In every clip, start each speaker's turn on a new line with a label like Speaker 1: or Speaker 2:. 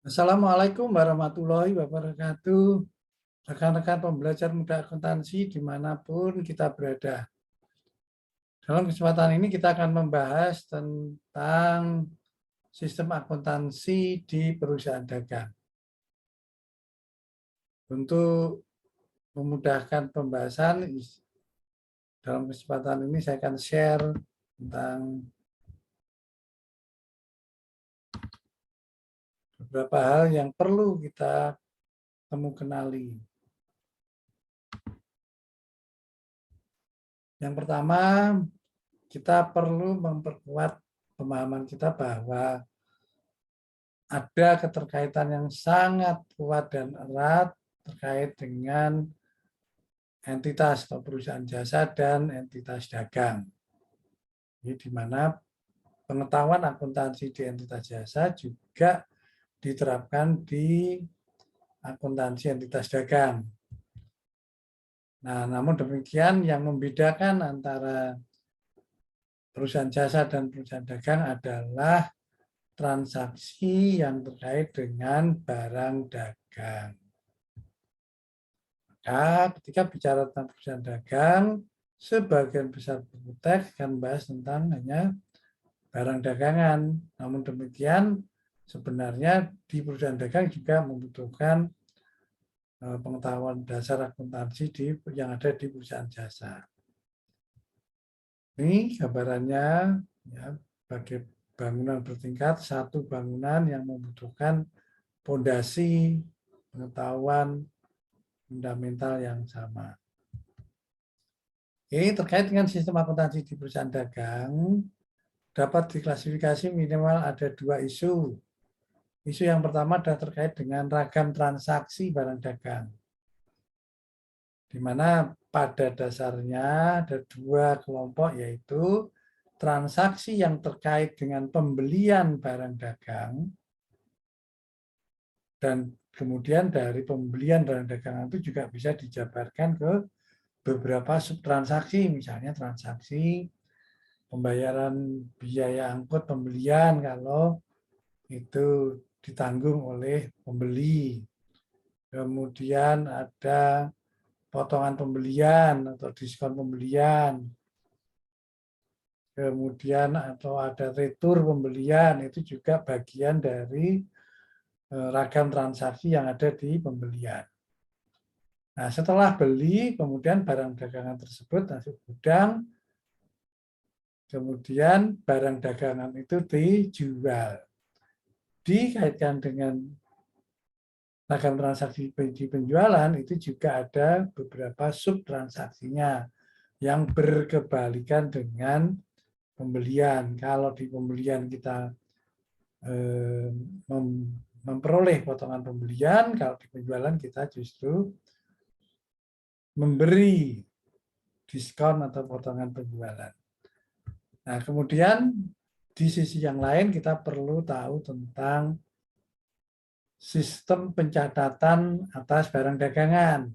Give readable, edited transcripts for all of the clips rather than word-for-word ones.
Speaker 1: Assalamualaikum warahmatullahi wabarakatuh. Rekan-rekan pembelajar muda akuntansi dimanapun kita berada. Dalam kesempatan ini kita akan membahas tentang sistem akuntansi di perusahaan dagang. Untuk memudahkan pembahasan, dalam kesempatan ini saya akan share tentang beberapa hal yang perlu kita kenali. Yang pertama, kita perlu memperkuat pemahaman kita bahwa ada keterkaitan yang sangat kuat dan erat terkait dengan entitas atau perusahaan jasa dan entitas dagang. Ini di mana pengetahuan akuntansi di entitas jasa juga diterapkan di akuntansi entitas dagang. Nah, namun demikian yang membedakan antara perusahaan jasa dan perusahaan dagang adalah transaksi yang terkait dengan barang dagang. Maka ketika bicara tentang perusahaan dagang, sebagian besar buku teks akan membahas tentang hanya barang dagangan. Namun demikian, sebenarnya di perusahaan dagang juga membutuhkan pengetahuan dasar akuntansi yang ada di perusahaan jasa. Ini gambarannya, ya, bagi bangunan bertingkat, satu bangunan yang membutuhkan fondasi pengetahuan fundamental yang sama. Oke, terkait dengan sistem akuntansi di perusahaan dagang, dapat diklasifikasi minimal ada dua isu. Isu yang pertama adalah terkait dengan ragam transaksi barang dagang, di mana pada dasarnya ada dua kelompok, yaitu transaksi yang terkait dengan pembelian barang dagang, dan kemudian dari pembelian barang dagangan itu juga bisa dijabarkan ke beberapa subtransaksi, misalnya transaksi pembayaran biaya angkut pembelian kalau itu ditanggung oleh pembeli. Kemudian ada potongan pembelian atau diskon pembelian. Kemudian atau ada retur pembelian, itu juga bagian dari ragam transaksi yang ada di pembelian. Nah, setelah beli, kemudian barang dagangan tersebut masuk gudang, kemudian barang dagangan itu dijual. Dikaitkan dengan ragam transaksi di penjualan, itu juga ada beberapa subtransaksinya yang berkebalikan dengan pembelian. Kalau di pembelian kita memperoleh potongan pembelian, kalau di penjualan kita justru memberi diskon atau potongan penjualan. Nah, kemudian di sisi yang lain kita perlu tahu tentang sistem pencatatan atas barang dagangan,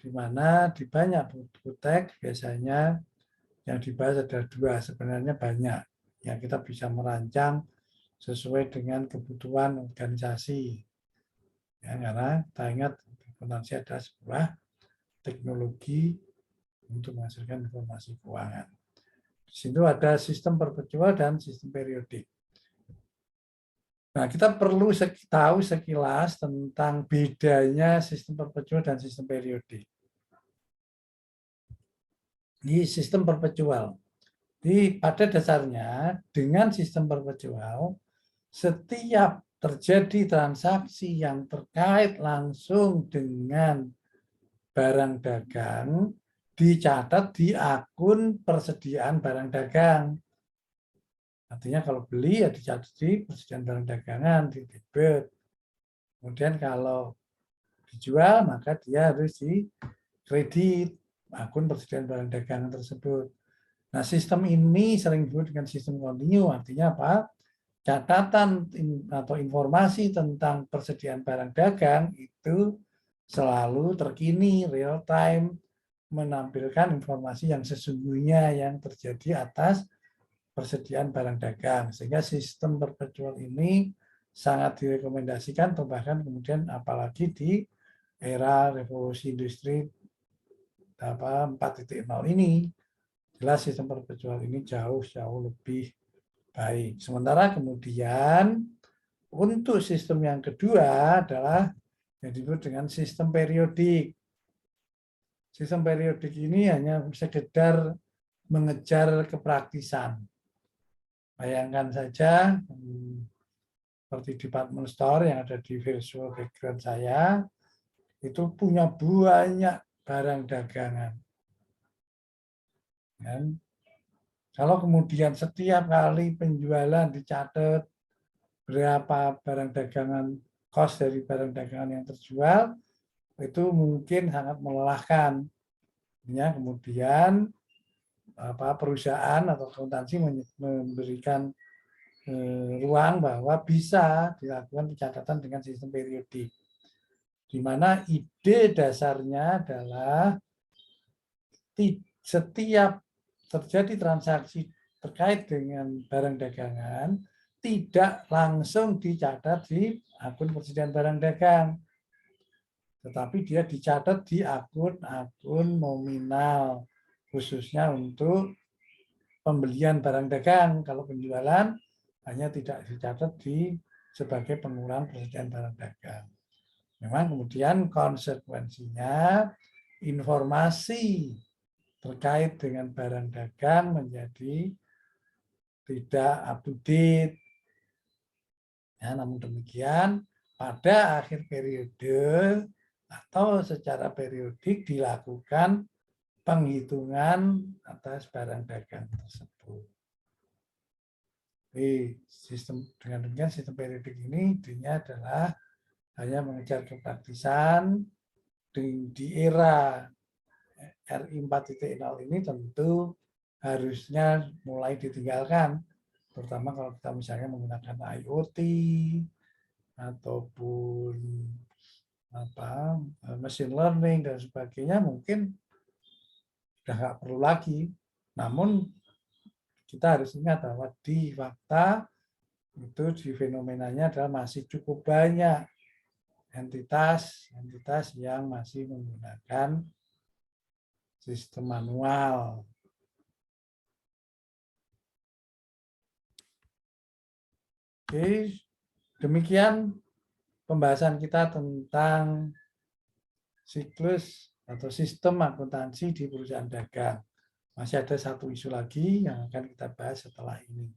Speaker 1: di mana di banyak buku teks biasanya yang dibahas ada dua, sebenarnya banyak. Yang kita bisa merancang sesuai dengan kebutuhan organisasi. Ya, karena kita ingat akuntansi ada sebuah teknologi untuk menghasilkan informasi keuangan. Di situ ada sistem perpetual dan sistem periodik. Nah, kita perlu tahu sekilas tentang bedanya sistem perpetual dan sistem periodik. Di sistem perpetual, pada dasarnya dengan sistem perpetual, setiap terjadi transaksi yang terkait langsung dengan barang dagang dicatat di akun persediaan barang dagang. Artinya kalau beli ya dicatat di persediaan barang dagangan, di debit. Kemudian kalau dijual maka dia harus di kredit akun persediaan barang dagangan tersebut. Nah, sistem ini sering disebut dengan sistem kontinu, artinya apa? Catatan atau informasi tentang persediaan barang dagang itu selalu terkini, real time, menampilkan informasi yang sesungguhnya yang terjadi atas persediaan barang dagang. Sehingga sistem perpetual ini sangat direkomendasikan, atau bahkan kemudian apalagi di era revolusi industri 4.0 ini, jelas sistem perpetual ini jauh lebih baik. Sementara kemudian untuk sistem yang kedua adalah yang disebut dengan sistem periodik. Sistem periodik ini hanya sekedar mengejar kepraktisan. Bayangkan saja seperti department store yang ada di virtual background saya, itu punya banyak barang dagangan. Dan kalau kemudian setiap kali penjualan dicatat berapa barang dagangan, cost dari barang dagangan yang terjual, itu mungkin sangat melelahkan. Ya, kemudian perusahaan atau akuntansi memberikan ruang bahwa bisa dilakukan pencatatan dengan sistem periodik, di mana ide dasarnya adalah setiap terjadi transaksi terkait dengan barang dagangan tidak langsung dicatat di akun persediaan barang dagang, tetapi dia dicatat di akun-akun nominal, khususnya untuk pembelian barang dagang. Kalau penjualan hanya tidak dicatat sebagai pengurang persediaan barang dagang. Memang kemudian konsekuensinya informasi terkait dengan barang dagang menjadi tidak up to date. Ya, namun demikian pada akhir periode atau secara periodik dilakukan penghitungan atas barang dagang tersebut. Jadi dengan demikian sistem periodik ini intinya adalah hanya mengejar kepraktisan. Di era RI 4.0 ini tentu harusnya mulai ditinggalkan, terutama kalau kita misalnya menggunakan IoT ataupun machine learning dan sebagainya, mungkin sudah nggak perlu lagi. Namun kita harus ingat bahwa di fakta itu di fenomenanya adalah masih cukup banyak entitas yang masih menggunakan sistem manual. Oke, demikian pembahasan kita tentang siklus atau sistem akuntansi di perusahaan dagang. Masih ada satu isu lagi yang akan kita bahas setelah ini.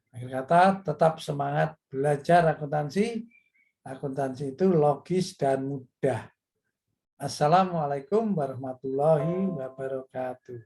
Speaker 1: Akhir kata, tetap semangat belajar akuntansi. Akuntansi itu logis dan mudah. Assalamualaikum warahmatullahi wabarakatuh.